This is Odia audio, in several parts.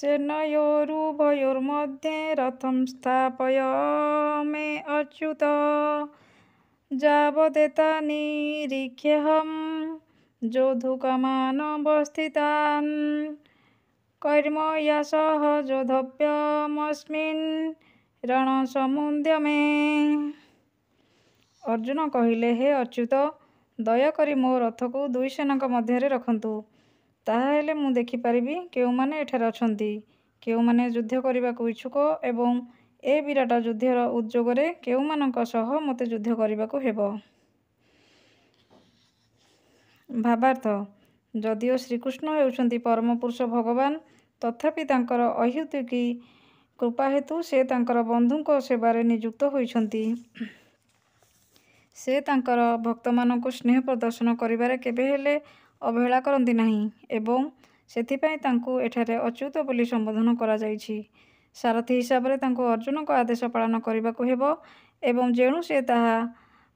सेनयोरुभयोर्मध्ये रथं स्थापय मे अच्युत यावदेतानिरीक्ष्यहं जोधुकामानवस्थितान् कर्मया सह जोधव्यमस्मिन् रणसमुद्य मे। अर्जुन କହିଲେ, ହେ ଅଚ୍ୟୁତ, ଦୟାକରି ମୋ ରଥକୁ ଦୁଇ ସେନାଙ୍କ ମଧ୍ୟରେ ରଖନ୍ତୁ। ତାହାହେଲେ ମୁଁ ଦେଖିପାରିବି କେଉଁମାନେ ଏଠାରେ ଅଛନ୍ତି, କେଉଁମାନେ ଯୁଦ୍ଧ କରିବାକୁ ଇଚ୍ଛୁକ ଏବଂ ଏ ବିରାଟ ଯୁଦ୍ଧର ଉଦ୍ଯୋଗରେ କେଉଁମାନଙ୍କ ସହ ମୋତେ ଯୁଦ୍ଧ କରିବାକୁ ହେବ। ଭାବାର୍ଥ, ଯଦିଓ ଶ୍ରୀକୃଷ୍ଣ ହେଉଛନ୍ତି ପରମ ପୁରୁଷ ଭଗବାନ, ତଥାପି ତାଙ୍କର ଅହେତୁକୀ କୃପା ହେତୁ ସେ ତାଙ୍କର ବନ୍ଧୁଙ୍କ ସେବାରେ ନିଯୁକ୍ତ ହୋଇଛନ୍ତି। ସେ ତାଙ୍କର ଭକ୍ତମାନଙ୍କୁ ସ୍ନେହ ପ୍ରଦର୍ଶନ କରିବାରେ କେବେହେଲେ ଅବହେଳା କରନ୍ତି ନାହିଁ ଏବଂ ସେଥିପାଇଁ ତାଙ୍କୁ ଏଠାରେ ଅଚ୍ୟୁତ ବୋଲି ସମ୍ବୋଧନ କରାଯାଇଛି। ସାରଥୀ ହିସାବରେ ତାଙ୍କୁ ଅର୍ଜୁନଙ୍କ ଆଦେଶ ପାଳନ କରିବାକୁ ହେବ ଏବଂ ଯେଣୁ ସେ ତାହା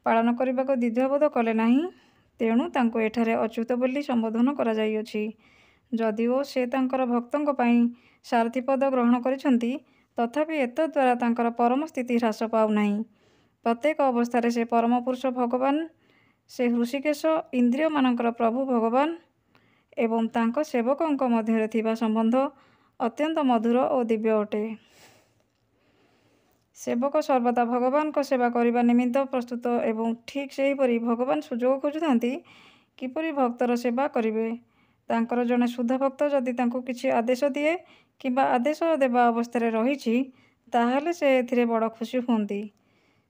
ପାଳନ କରିବାକୁ ଦ୍ୱିଧାବୋଧ କଲେ ନାହିଁ, ତେଣୁ ତାଙ୍କୁ ଏଠାରେ ଅଚ୍ୟୁତ ବୋଲି ସମ୍ବୋଧନ କରାଯାଇଅଛି। ଯଦିଓ ସେ ତାଙ୍କର ଭକ୍ତଙ୍କ ପାଇଁ ସାରଥୀ ପଦ ଗ୍ରହଣ କରିଛନ୍ତି, ତଥାପି ଏତଦ୍ଦ୍ୱାରା ତାଙ୍କର ପରମ ସ୍ଥିତି ହ୍ରାସ ପାଉନାହିଁ। ପ୍ରତ୍ୟେକ ଅବସ୍ଥାରେ ସେ ପରମ ପୁରୁଷ ଭଗବାନ, ସେ ହୃଷୀକେଶ, ଇନ୍ଦ୍ରିୟମାନଙ୍କର ପ୍ରଭୁ ଭଗବାନ ଏବଂ ତାଙ୍କ ସେବକଙ୍କ ମଧ୍ୟରେ ଥିବା ସମ୍ବନ୍ଧ ଅତ୍ୟନ୍ତ ମଧୁର ଓ ଦିବ୍ୟ ଅଟେ। ସେବକ ସର୍ବଦା ଭଗବାନଙ୍କ ସେବା କରିବା ନିମିତ୍ତ ପ୍ରସ୍ତୁତ ଏବଂ ଠିକ୍ ସେହିପରି ଭଗବାନ ସୁଯୋଗ ଖୋଜୁଥାନ୍ତି କିପରି ଭକ୍ତର ସେବା କରିବେ। ତାଙ୍କର ଜଣେ ଶୁଦ୍ଧ ଭକ୍ତ ଯଦି ତାଙ୍କୁ କିଛି ଆଦେଶ ଦିଏ କିମ୍ବା ଆଦେଶ ଦେବା ଅବସ୍ଥାରେ ରହିଛି, ତାହେଲେ ସେ ଏଥିରେ ବଡ଼ ଖୁସି ହୁଅନ୍ତି।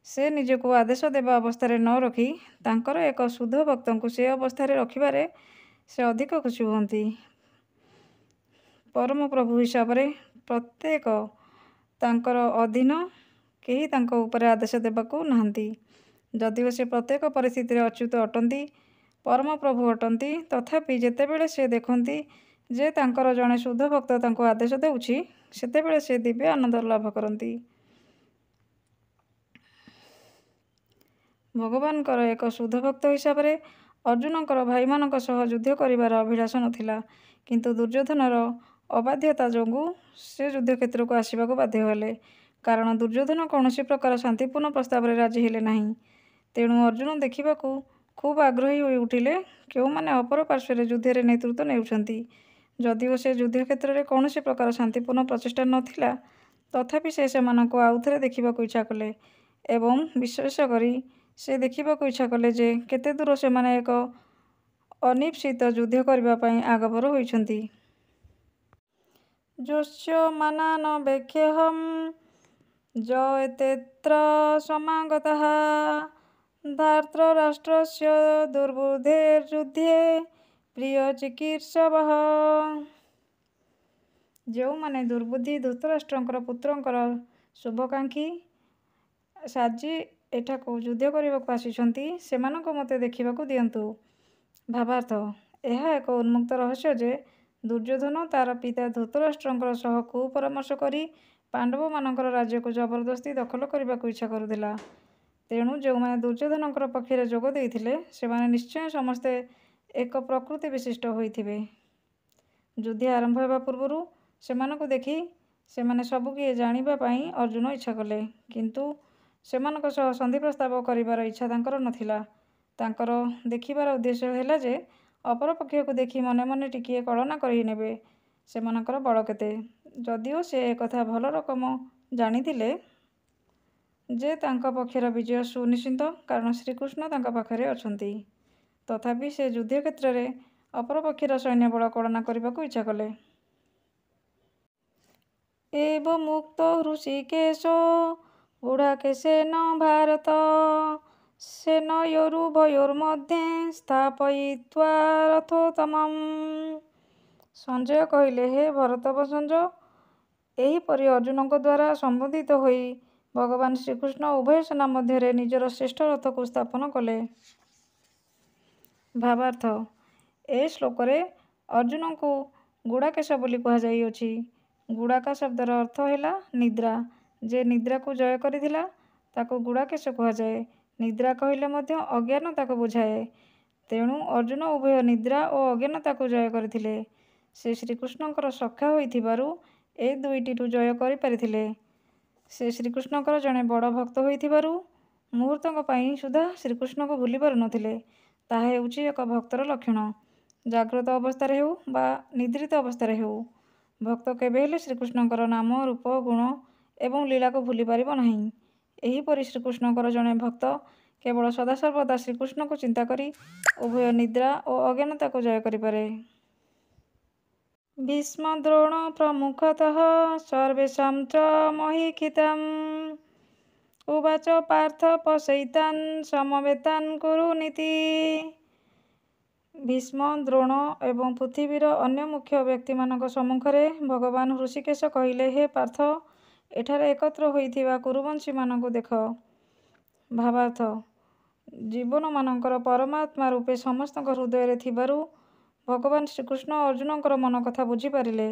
ସେ ନିଜକୁ ଆଦେଶ ଦେବା ଅବସ୍ଥାରେ ନ ରଖି ତାଙ୍କର ଏକ ଶୁଦ୍ଧ ଭକ୍ତଙ୍କୁ ସେ ଅବସ୍ଥାରେ ରଖିବାରେ ସେ ଅଧିକ ଖୁସି ହୁଅନ୍ତି। ପରମ ପ୍ରଭୁ ହିସାବରେ ପ୍ରତ୍ୟେକ ତାଙ୍କର ଅଧୀନ, କେହି ତାଙ୍କ ଉପରେ ଆଦେଶ ଦେବାକୁ ନାହାନ୍ତି। ଯଦିଓ ସେ ପ୍ରତ୍ୟେକ ପରିସ୍ଥିତିରେ ଅଚ୍ୟୁତ ଅଟନ୍ତି, ପରମ ପ୍ରଭୁ ଅଟନ୍ତି, ତଥାପି ଯେତେବେଳେ ସେ ଦେଖନ୍ତି ଯେ ତାଙ୍କର ଜଣେ ଶୁଦ୍ଧ ଭକ୍ତ ତାଙ୍କୁ ଆଦେଶ ଦେଉଛି, ସେତେବେଳେ ସେ ଦିବ୍ୟ ଆନନ୍ଦ ଲାଭ କରନ୍ତି। ଭଗବାନଙ୍କର ଏକ ଶୁଦ୍ଧ ଭକ୍ତ ହିସାବରେ ଅର୍ଜୁନଙ୍କର ଭାଇମାନଙ୍କ ସହ ଯୁଦ୍ଧ କରିବାର ଅଭିଳାଷ ନଥିଲା, କିନ୍ତୁ ଦୁର୍ଯ୍ୟୋଧନର ଅବାଧ୍ୟତା ଯୋଗୁଁ ସେ ଯୁଦ୍ଧକ୍ଷେତ୍ରକୁ ଆସିବାକୁ ବାଧ୍ୟ ହେଲେ। କାରଣ ଦୁର୍ଯ୍ୟୋଧନ କୌଣସି ପ୍ରକାର ଶାନ୍ତିପୂର୍ଣ୍ଣ ପ୍ରସ୍ତାବରେ ରାଜି ହେଲେ ନାହିଁ। ତେଣୁ ଅର୍ଜୁନ ଦେଖିବାକୁ ଖୁବ୍ ଆଗ୍ରହୀ ହୋଇ ଉଠିଲେ କେଉଁମାନେ ଅପର ପାର୍ଶ୍ୱରେ ଯୁଦ୍ଧରେ ନେତୃତ୍ୱ ନେଉଛନ୍ତି। ଯଦିଓ ସେ ଯୁଦ୍ଧକ୍ଷେତ୍ରରେ କୌଣସି ପ୍ରକାର ଶାନ୍ତିପୂର୍ଣ୍ଣ ପ୍ରଚେଷ୍ଟା ନଥିଲା, ତଥାପି ସେ ସେମାନଙ୍କୁ ଆଉଥରେ ଦେଖିବାକୁ ଇଚ୍ଛା କଲେ ଏବଂ ବିଶେଷ କରି ସେ ଦେଖିବାକୁ ଇଚ୍ଛା କଲେ ଯେ କେତେଦୂର ସେମାନେ ଏକ ଅନିଶ୍ଚିତ ଯୁଦ୍ଧ କରିବା ପାଇଁ ଆଗଭର ହୋଇଛନ୍ତି। ଯୋତ୍ସ୍ୟମାନାନ ବେକ୍ଷ୍ୟହଂ ଜୟତେऽତ୍ର ସମାଗତାଃ ଧାର୍ତ୍ତରାଷ୍ଟ୍ରସ୍ୟ ଦୁର୍ବୁଦ୍ଧେର୍ଯୁଦ୍ଧେ ପ୍ରିୟଚିକୀର୍ଷବଃ। ଯେଉଁମାନେ ଦୁର୍ବୁଦ୍ଧି ଧୃତରାଷ୍ଟ୍ରଙ୍କର ପୁତ୍ରଙ୍କର ଶୁଭକାଂକ୍ଷୀ ସାଜି ଏଠାକୁ ଯୁଦ୍ଧ କରିବାକୁ ଆସିଛନ୍ତି, ସେମାନଙ୍କୁ ମୋତେ ଦେଖିବାକୁ ଦିଅନ୍ତୁ। ଭାବାର୍ଥ, ଏହା ଏକ ଉନ୍ମୁକ୍ତ ରହସ୍ୟ ଯେ ଦୁର୍ଯ୍ୟୋଧନ ତାର ପିତା ଧୃତରାଷ୍ଟ୍ରଙ୍କ ସହ କୁପରାମର୍ଶ କରି ପାଣ୍ଡବମାନଙ୍କର ରାଜ୍ୟକୁ ଜବରଦସ୍ତି ଦଖଲ କରିବାକୁ ଇଚ୍ଛା କରୁଥିଲା। ତେଣୁ ଯେଉଁମାନେ ଦୁର୍ଯ୍ୟୋଧନଙ୍କର ପକ୍ଷରେ ଯୋଗ ଦେଇଥିଲେ, ସେମାନେ ନିଶ୍ଚୟ ସମସ୍ତେ ଏକ ପ୍ରକୃତି ବିଶିଷ୍ଟ ହୋଇଥିବେ। ଯୁଦ୍ଧ ଆରମ୍ଭ ହେବା ପୂର୍ବରୁ ସେମାନଙ୍କୁ ଦେଖି ସେମାନେ ସବୁ କିଏ ଜାଣିବା ପାଇଁ ଅର୍ଜୁନ ଇଚ୍ଛା କଲେ, କିନ୍ତୁ ସେମାନଙ୍କ ସହ ସନ୍ଧି ପ୍ରସ୍ତାବ କରିବାର ଇଚ୍ଛା ତାଙ୍କର ନଥିଲା। ତାଙ୍କର ଦେଖିବାର ଉଦ୍ଦେଶ୍ୟ ହେଲା ଯେ ଅପର ପକ୍ଷକୁ ଦେଖି ମନେ ମନେ ଟିକିଏ କଳନା କରିନେବେ ସେମାନଙ୍କର ବଳ କେତେ। ଯଦିଓ ସେ ଏକଥା ଭଲ ରକମ ଜାଣିଥିଲେ ଯେ ତାଙ୍କ ପକ୍ଷର ବିଜୟ ସୁନିଶ୍ଚିତ, କାରଣ ଶ୍ରୀକୃଷ୍ଣ ତାଙ୍କ ପାଖରେ ଅଛନ୍ତି, ତଥାପି ସେ ଯୁଦ୍ଧକ୍ଷେତ୍ରରେ ଅପର ପକ୍ଷର ସୈନ୍ୟବଳ କଳନା କରିବାକୁ ଇଚ୍ଛା କଲେ। ଏବମୁକ୍ତ ହୃଷୀକେଶୋ ଗୁଡ଼ାକେଶେନ ଭାରତ ସେନୟୋରୁଭୟୋର୍मध्ये ସ୍ଥାପୟିତ୍ୱା ରଥୋତ୍ତମମ୍। ସଞ୍ଜୟ କହିଲେ, ହେ ଭରତବଂଶଜ, ଏହିପରି ଅର୍ଜୁନଙ୍କ ଦ୍ୱାରା ସମ୍ବୋଧିତ ହୋଇ ଭଗବାନ ଶ୍ରୀକୃଷ୍ଣ ଉଭୟ ସେନା ମଧ୍ୟରେ ନିଜର ଶ୍ରେଷ୍ଠ ରଥକୁ ସ୍ଥାପନ କଲେ। ଭାବାର୍ଥ, ଏ ଶ୍ଲୋକରେ ଅର୍ଜୁନଙ୍କୁ ଗୁଡ଼ାକେଶ ବୋଲି କୁହାଯାଇଅଛି। ଗୁଡ଼ାକ ଶବ୍ଦର ଅର୍ଥ ହେଲା ନିଦ୍ରା। ଯେ ନିଦ୍ରାକୁ ଜୟ କରିଥିଲା, ତାକୁ ଗୁଡ଼ାକେଶ କୁହାଯାଏ। ନିଦ୍ରା କହିଲେ ମଧ୍ୟ ଅଜ୍ଞାନତାକୁ ବୁଝାଏ। ତେଣୁ ଅର୍ଜୁନ ଉଭୟ ନିଦ୍ରା ଓ ଅଜ୍ଞାନତାକୁ ଜୟ କରିଥିଲେ। ସେ ଶ୍ରୀକୃଷ୍ଣଙ୍କର ସଖା ହୋଇଥିବାରୁ ଏ ଦୁଇଟିରୁ ଜୟ କରିପାରିଥିଲେ। ସେ ଶ୍ରୀକୃଷ୍ଣଙ୍କର ଜଣେ ବଡ଼ ଭକ୍ତ ହୋଇଥିବାରୁ ମୁହୂର୍ତ୍ତଙ୍କ ପାଇଁ ସୁଦ୍ଧା ଶ୍ରୀକୃଷ୍ଣଙ୍କୁ ଭୁଲି ପାରୁନଥିଲେ। ତାହା ହେଉଛି ଏକ ଭକ୍ତର ଲକ୍ଷଣ। ଜାଗ୍ରତ ଅବସ୍ଥାରେ ହେଉ ବା ନିଦ୍ରିତ ଅବସ୍ଥାରେ ହେଉ, ଭକ୍ତ କେବେ ହେଲେ ଶ୍ରୀକୃଷ୍ଣଙ୍କର ନାମ, ରୂପ, ଗୁଣ ଏବଂ ଲୀଳାକୁ ଭୁଲି ପାରିବ ନାହିଁ। ଏହିପରି ଶ୍ରୀକୃଷ୍ଣଙ୍କର ଜଣେ ଭକ୍ତ କେବଳ ସଦାସର୍ବଦା ଶ୍ରୀକୃଷ୍ଣଙ୍କୁ ଚିନ୍ତା କରି ଉଭୟ ନିଦ୍ରା ଓ ଅଜ୍ଞାନତାକୁ ଜୟ କରିପାରେ। ଭୀଷ୍ମ ଦ୍ରୋଣ ପ୍ରମୁଖତଃ ସର୍ବେଷାଂ ଚ ମହୀକ୍ଷିତାମ୍ ଉବାଚ ପାର୍ଥ ପଶୟିତାନ୍ ସମବେତାନ୍ କୁରୁନିତି। ଭୀଷ୍ମ, ଦ୍ରୋଣ ଏବଂ ପୃଥିବୀର ଅନ୍ୟ ମୁଖ୍ୟ ବ୍ୟକ୍ତିମାନଙ୍କ ସମ୍ମୁଖରେ ଭଗବାନ ହୃଷୀକେଶ କହିଲେ, ହେ ପାର୍ଥ, ଏଠାରେ ଏକତ୍ର ହୋଇଥିବା କୁରୁବଂଶୀମାନଙ୍କୁ ଦେଖ। ଭାବାର୍ଥ, ଜୀବନମାନଙ୍କର ପରମାତ୍ମା ରୂପେ ସମସ୍ତଙ୍କ ହୃଦୟରେ ଥିବାରୁ ଭଗବାନ ଶ୍ରୀକୃଷ୍ଣ ଅର୍ଜୁନଙ୍କର ମନ କଥା ବୁଝିପାରିଲେ।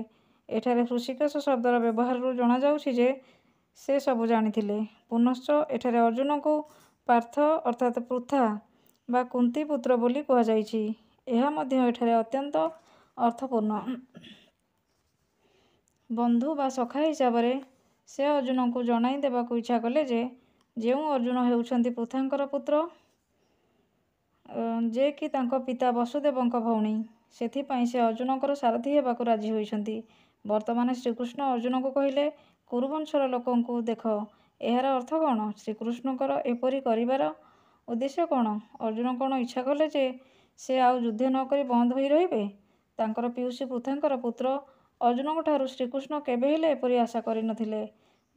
ଏଠାରେ ହୃଷୀକେଶ ଶବ୍ଦର ବ୍ୟବହାରରୁ ଜଣାଯାଉଛି ଯେ ସେ ସବୁ ଜାଣିଥିଲେ। ପୁନଶ୍ଚ ଏଠାରେ ଅର୍ଜୁନଙ୍କୁ ପାର୍ଥ ଅର୍ଥାତ୍ ପୃଥା ବା କୁନ୍ତୀ ପୁତ୍ର ବୋଲି କୁହାଯାଇଛି। ଏହା ମଧ୍ୟ ଏଠାରେ ଅତ୍ୟନ୍ତ ଅର୍ଥପୂର୍ଣ୍ଣ। ବନ୍ଧୁ ବା ସଖା ହିସାବରେ ସେ ଅର୍ଜୁନଙ୍କୁ ଜଣାଇ ଦେବାକୁ ଇଚ୍ଛା କଲେ ଯେ ଯେଉଁ ଅର୍ଜୁନ ହେଉଛନ୍ତି ପୃଥାଙ୍କର ପୁତ୍ର, ଯେ କି ତାଙ୍କ ପିତା ବସୁଦେବଙ୍କ ଭଉଣୀ, ସେଥିପାଇଁ ସେ ଅର୍ଜୁନଙ୍କର ସାରଥୀ ହେବାକୁ ରାଜି ହୋଇଛନ୍ତି। ବର୍ତ୍ତମାନ ଶ୍ରୀକୃଷ୍ଣ ଅର୍ଜୁନଙ୍କୁ କହିଲେ, କୁରୁବଂଶର ଲୋକଙ୍କୁ ଦେଖ। ଏହାର ଅର୍ଥ କ'ଣ? ଶ୍ରୀକୃଷ୍ଣଙ୍କର ଏପରି କରିବାର ଉଦ୍ଦେଶ୍ୟ କ'ଣ? ଅର୍ଜୁନ କ'ଣ ଇଚ୍ଛା କଲେ ଯେ ସେ ଆଉ ଯୁଦ୍ଧ ନ କରି ବନ୍ଦ ହୋଇ ରହିବେ? ତାଙ୍କର ପିଉସୀ ପୃଥାଙ୍କର ପୁତ୍ର ଅର୍ଜୁନଙ୍କଠାରୁ ଶ୍ରୀକୃଷ୍ଣ କେବେ ହେଲେ ଏପରି ଆଶା କରିନଥିଲେ।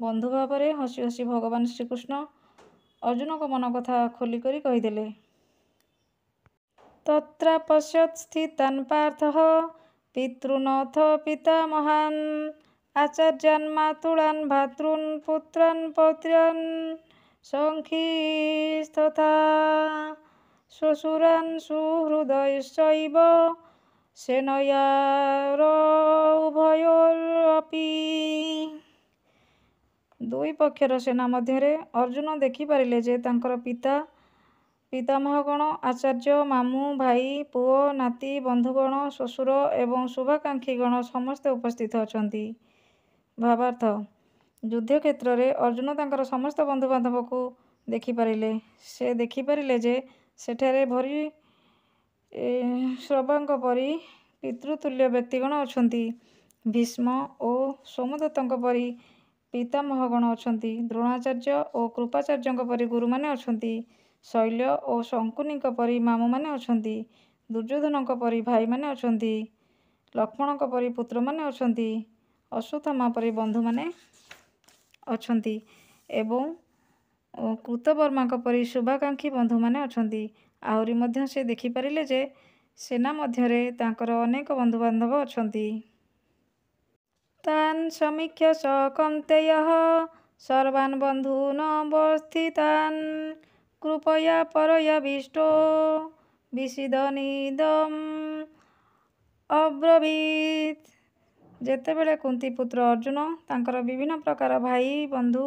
ବନ୍ଧୁ ଭାବରେ ହସି ହସି ଭଗବାନ ଶ୍ରୀକୃଷ୍ଣ ଅର୍ଜୁନଙ୍କ ମନ କଥା ଖୋଲିକରି କହିଦେଲେ। ତତ୍ରାପଶ୍ୟତ୍ ସ୍ଥିତାନ୍ ପାର୍ଥଃ ପିତॄନଥ ପିତାମହାନ୍ ଆଚାର୍ଯ୍ୟାନ୍ ମାତୁଳାନ୍ ଭ୍ରାତॄନ୍ ପୁତ୍ରାନ୍ ପୌତ୍ରାନ୍ ସଖୀଂସ୍ତଥା ଶ୍ୱଶୁରାନ୍ ସୁହୃଦୟଶ୍ଚୈବ ସେନୟାରୁଭୟୋରପି। ଦୁଇ ପକ୍ଷର ସେନା ମଧ୍ୟରେ ଅର୍ଜୁନ ଦେଖିପାରିଲେ ଯେ ତାଙ୍କର ପିତା, ପିତାମହଗଣ, ଆଚାର୍ଯ୍ୟ, ମାମୁଁ, ଭାଇ, ପୁଅ, ନାତି, ବନ୍ଧୁଗଣ, ଶ୍ୱଶୁର ଏବଂ ଶୁଭାକାଂକ୍ଷୀଗଣ ସମସ୍ତେ ଉପସ୍ଥିତ ଅଛନ୍ତି। ଭାବାର୍ଥ, ଯୁଦ୍ଧକ୍ଷେତ୍ରରେ ଅର୍ଜୁନ ତାଙ୍କର ସମସ୍ତ ବନ୍ଧୁବାନ୍ଧବକୁ ଦେଖିପାରିଲେ। ସେ ଦେଖିପାରିଲେ ଯେ ସେଠାରେ ଭୂରିଶ୍ରବାଙ୍କ ପରି ପିତୃତୁଲ୍ୟ ବ୍ୟକ୍ତିଗଣ ଅଛନ୍ତି, ଭୀଷ୍ମ ଓ ସୋମଦତ୍ତଙ୍କ ପରି ପିତାମହଗଣ ଅଛନ୍ତି, ଦ୍ରୋଣାଚାର୍ଯ୍ୟ ଓ କୃପାଚାର୍ଯ୍ୟଙ୍କ ପରି ଗୁରୁମାନେ ଅଛନ୍ତି, ଶୈଲ୍ୟ ଓ ଶଙ୍କୁନିଙ୍କ ପରି ମାମୁଁମାନେ ଅଛନ୍ତି, ଦୁର୍ଯ୍ୟୋଧନଙ୍କ ପରି ଭାଇମାନେ ଅଛନ୍ତି, ଲକ୍ଷ୍ମଣଙ୍କ ପରି ପୁତ୍ରମାନେ ଅଛନ୍ତି, ଅଶ୍ୱତ୍ଥାମା ପରି ବନ୍ଧୁମାନେ ଅଛନ୍ତି ଏବଂ କୃତବର୍ମାଙ୍କ ପରି ଶୁଭାକାଂକ୍ଷୀ ବନ୍ଧୁମାନେ ଅଛନ୍ତି। ଆହୁରି ମଧ୍ୟ ସେ ଦେଖିପାରିଲେ ଯେ ସେନା ମଧ୍ୟରେ ତାଙ୍କର ଅନେକ ବନ୍ଧୁବାନ୍ଧବ ଅଛନ୍ତି। ତାନ୍ ସମୀକ୍ଷ୍ୟ ସ କୌନ୍ତେୟଃ ସର୍ବାନ୍ ବନ୍ଧୂନବସ୍ଥିତାନ୍ କୃପୟା ପରୟାବିଷ୍ଟୋ ବିଷୀଦନ୍ନିଦम् ଅବ୍ରବୀତ୍। ଯେତେବେଳେ କୁନ୍ତୀପୁତ୍ର ଅର୍ଜୁନ ତାଙ୍କର ବିଭିନ୍ନ ପ୍ରକାର ଭାଇ, ବନ୍ଧୁ,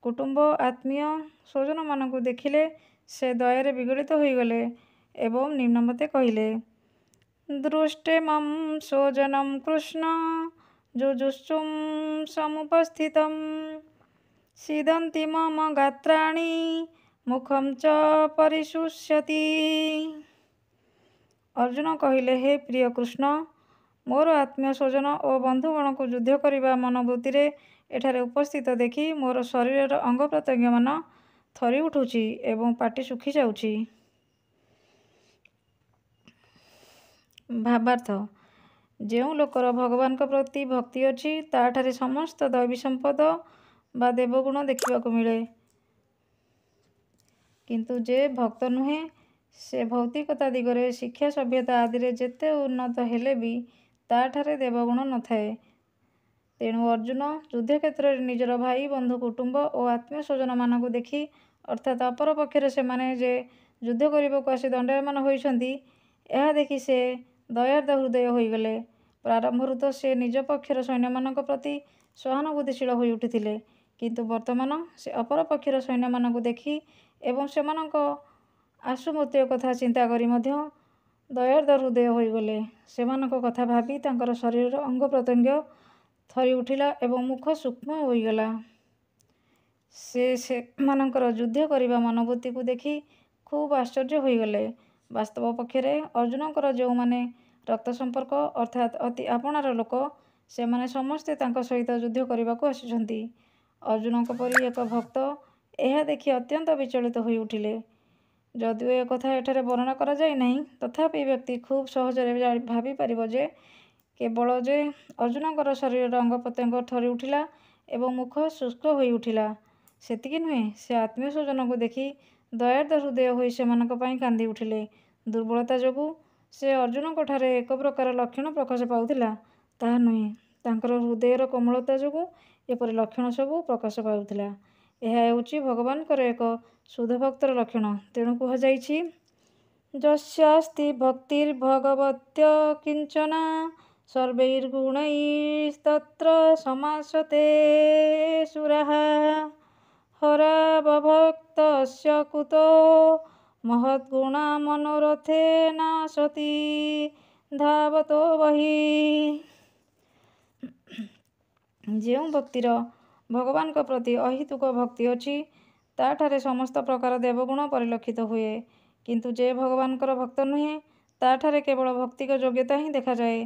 କୁଟୁମ୍ବ, ଆତ୍ମୀୟ ସ୍ୱଜନମାନଙ୍କୁ ଦେଖିଲେ, ସେ ଦୟାରେ ବିଗଳିତ ହୋଇଗଲେ ଏବଂ ନିମ୍ନମତେ କହିଲେ, ଦୃଷ୍ଟେମଂ ସ୍ୱଜନଂ କୃଷ୍ଣ ଯୁଯୁତ୍ସୁଂ ସମୁପସ୍ଥିତମ୍ ସିଦନ୍ତି ମମ ଗାତ୍ରାଣି ମୁଖଂ ଚ ପରିଶୁଷ୍ୟତି। ଅର୍ଜୁନ କହିଲେ, ହେ ପ୍ରିୟ କୃଷ୍ଣ, ମୋର ଆତ୍ମୀୟ ସ୍ୱଜନ ଓ ବନ୍ଧୁଗଣଙ୍କୁ ଯୁଦ୍ଧ କରିବା ମନୋବୃତ୍ତିରେ ଏଠାରେ ଉପସ୍ଥିତ ଦେଖି ମୋର ଶରୀରର ଅଙ୍ଗପ୍ରତ୍ୟଙ୍ଗମାନ ଥରି ଉଠୁଛି ଏବଂ ପାଟି ଶୁଖି ଯାଉଛି। ଭାବାର୍ଥ, ଯେଉଁ ଲୋକର ଭଗବାନଙ୍କ ପ୍ରତି ଭକ୍ତି ଅଛି, ତାଠାରେ ସମସ୍ତ ଦୈବୀ ସମ୍ପଦ ବା ଦେବଗୁଣ ଦେଖିବାକୁ ମିଳେ। କିନ୍ତୁ ଯେ ଭକ୍ତ ନୁହେଁ, ସେ ଭୌତିକତା ଦିଗରେ, ଶିକ୍ଷା, ସଭ୍ୟତା ଆଦିରେ ଯେତେ ଉନ୍ନତ ହେଲେ ବି ତାଠାରେ ଦେବଗୁଣ ନଥାଏ। ତେଣୁ ଅର୍ଜୁନ ଯୁଦ୍ଧକ୍ଷେତ୍ରରେ ନିଜର ଭାଇ, ବନ୍ଧୁ, କୁଟୁମ୍ବ ଓ ଆତ୍ମୀୟ ସ୍ୱଜନମାନଙ୍କୁ ଦେଖି, ଅର୍ଥାତ୍ ଅପର ପକ୍ଷରେ ସେମାନେ ଯେ ଯୁଦ୍ଧ କରିବାକୁ ଆସି ଦଣ୍ଡାୟମାନ ହୋଇଛନ୍ତି, ଏହା ଦେଖି ସେ ଦୟାର୍ଦ୍ର ହୃଦୟ ହୋଇଗଲେ। ପ୍ରାରମ୍ଭରୁ ତ ସେ ନିଜ ପକ୍ଷର ସୈନ୍ୟମାନଙ୍କ ପ୍ରତି ସହାନୁଭୂତିଶୀଳ ହୋଇ ଉଠିଥିଲେ, କିନ୍ତୁ ବର୍ତ୍ତମାନ ସେ ଅପର ପକ୍ଷର ସୈନ୍ୟମାନଙ୍କୁ ଦେଖି ଏବଂ ସେମାନଙ୍କ ଆଶୁ ମୃତ୍ୟୁ କଥା ଚିନ୍ତା କରି ମଧ୍ୟ ଦୟାର୍ଦ୍ର ହୃଦୟ ହୋଇଗଲେ। ସେମାନଙ୍କ କଥା ଭାବି ତାଙ୍କର ଶରୀରର ଅଙ୍ଗପ୍ରତ୍ୟଙ୍ଗ ଥରି ଉଠିଲା ଏବଂ ମୁଖ ସୂକ୍ଷ୍ମ ହୋଇଗଲା। ସେ ସେମାନଙ୍କର ଯୁଦ୍ଧ କରିବା ମନୋବୃତ୍ତିକୁ ଦେଖି ଖୁବ୍ ଆଶ୍ଚର୍ଯ୍ୟ ହୋଇଗଲେ। ବାସ୍ତବ ପକ୍ଷରେ ଅର୍ଜୁନଙ୍କର ଯେଉଁମାନେ ରକ୍ତ ସମ୍ପର୍କ ଅର୍ଥାତ୍ ଅତି ଆପଣାର ଲୋକ, ସେମାନେ ସମସ୍ତେ ତାଙ୍କ ସହିତ ଯୁଦ୍ଧ କରିବାକୁ ଆସିଛନ୍ତି। ଅର୍ଜୁନଙ୍କ ପରି ଏକ ଭକ୍ତ ଏହା ଦେଖି ଅତ୍ୟନ୍ତ ବିଚଳିତ ହୋଇ ଉଠିଲେ। ଯଦିଓ ଏକଥା ଏଠାରେ ବର୍ଣ୍ଣନା କରାଯାଇ ନାହିଁ, ତଥାପି ବ୍ୟକ୍ତି ଖୁବ୍ ସହଜରେ ଭାବିପାରିବ ଯେ କେବଳ ଯେ ଅର୍ଜୁନଙ୍କର ଶରୀରର ଅଙ୍ଗ ପ୍ରତ୍ୟଙ୍ଗ ଥରି ଉଠିଲା ଏବଂ ମୁଖ ଶୁଷ୍କ ହୋଇ ଉଠିଲା, ସେତିକି ନୁହେଁ, ସେ ଆତ୍ମୀୟ ସ୍ୱଜନଙ୍କୁ ଦେଖି ଦୟାର୍ଦ୍ର ହୃଦୟ ହୋଇ ସେମାନଙ୍କ ପାଇଁ କାନ୍ଦି ଉଠିଲେ। ଦୁର୍ବଳତା ଯୋଗୁଁ ସେ ଅର୍ଜୁନଙ୍କଠାରେ ଏକ ପ୍ରକାର ଲକ୍ଷଣ ପ୍ରକାଶ ପାଉଥିଲା, ତାହା ନୁହେଁ, ତାଙ୍କର ହୃଦୟର କୋମଳତା ଯୋଗୁଁ ଏପରି ଲକ୍ଷଣ ସବୁ ପ୍ରକାଶ ପାଉଥିଲା। ଏହା ହେଉଛି ଭଗବାନଙ୍କର ଏକ ଶୁଦ୍ଧ ଭକ୍ତର ଲକ୍ଷଣ। ତେଣୁ କୁହାଯାଇଛି, ଯସ୍ୟାସ୍ତି ଭକ୍ତିର୍ଭଗବତ୍ୟ କିଞ୍ଚନା ସର୍ବୈର୍ଗୁଣୈस्तत्र ସମାସତେ ସୁରାଃ ହରାବଭକ୍ତସ୍ୟ କୁतो ମହଦ୍ଗୁଣା ମନୋରଥେନ ସତି ଧାବतो ବହି। ଯେଉଁ ବ୍ୟକ୍ତିର ଭଗବାନଙ୍କ ପ୍ରତି ଅହେତୁକ ଭକ୍ତି ଅଛି, ତାଠାରେ ସମସ୍ତ ପ୍ରକାର ଦେବଗୁଣ ପରିଲକ୍ଷିତ ହୁଏ। କିନ୍ତୁ ଯେ ଭଗବାନଙ୍କର ଭକ୍ତ ନୁହେଁ, ତାଠାରେ କେବଳ ଭୌତିକ ଯୋଗ୍ୟତା ହିଁ ଦେଖାଯାଏ,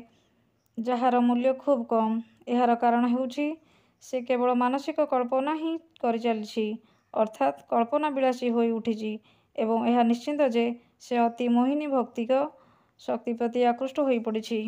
ଯାହାର ମୂଲ୍ୟ ଖୁବ୍ କମ୍। ଏହାର କାରଣ ହେଉଛି, ସେ କେବଳ ମାନସିକ କଳ୍ପନା ହିଁ କରିଚାଲିଛି, ଅର୍ଥାତ୍ କଳ୍ପନା ବିଳାସୀ ହୋଇ ଉଠିଛି ଏବଂ ଏହା ନିଶ୍ଚିତ ଯେ ସେ ଅତି ମୋହିନୀ ଭୌତିକ ଶକ୍ତି ପ୍ରତି ଆକୃଷ୍ଟ ହୋଇପଡ଼ିଛି।